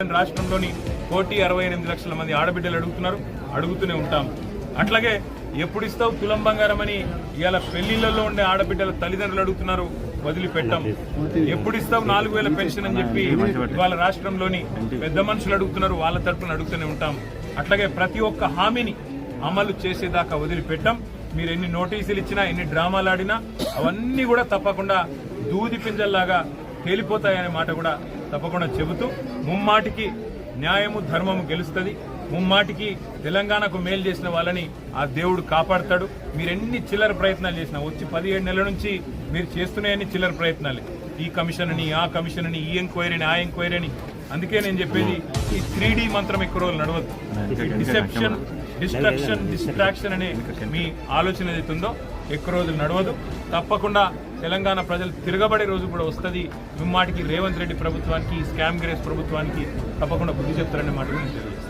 రాష్ట్రంలోని 1,68,00,000 మంది ఆడబిడ్డలు అడుగుతూనే ఉంటాం. అట్లాగే ఎప్పుడు ఇస్తావు తులం బంగారం అని ఇవాళ పెళ్లిళ్లలో ఉండే ఆడబిడ్డల తల్లిదండ్రులు అడుగుతున్నారు, వదిలిపెట్టాం. ఎప్పుడు ఇస్తావు 4,000 పెన్షన్ అని చెప్పి ఇవాళ రాష్ట్రంలోని పెద్ద మనుషులు అడుగుతున్నారు, వాళ్ళ తరఫున అడుగుతూనే ఉంటాం. అట్లాగే ప్రతి ఒక్క హామీని అమలు చేసేదాకా వదిలిపెట్టాం. మీరు ఎన్ని నోటీసులు ఇచ్చినా, ఎన్ని డ్రామాలు ఆడినా అవన్నీ కూడా తప్పకుండా దూది పింజల్లాగా తేలిపోతాయనే మాట కూడా తప్పకుండా చెబుతూ, ముమ్మాటికి న్యాయము ధర్మము గెలుస్తుంది. ముమ్మాటికి తెలంగాణకు మేలు చేసిన వాళ్ళని ఆ దేవుడు కాపాడతాడు. మీరు ఎన్ని చిల్లర ప్రయత్నాలు చేసినా, వచ్చి 17 నెలల నుంచి మీరు చేస్తున్నాయని చిల్లర ప్రయత్నాలే. ఈ కమిషన్ అని, ఆ కమిషన్ అని, ఈ ఎంక్వైరీని, ఆ ఎంక్వైరీ అని. అందుకే నేను చెప్పేది, ఈ 3D మంత్రం ఎక్కువ రోజులు నడవద్దు. డిసెప్షన్, డిస్ట్రాక్షన్ అనే మీ ఆలోచన ఏదైతుందో ఎక్కువ రోజులు నడవదు. తప్పకుండా తెలంగాణ ప్రజలు తిరగబడే రోజు కూడా వస్తుంది. ముమ్మాటికి రేవంత్ రెడ్డి ప్రభుత్వానికి, స్కామ్ గ్రేస్ ప్రభుత్వానికి తప్పకుండా బుద్ధి చెప్తారనే మాట కూడా నేను తెలియజేస్తాను.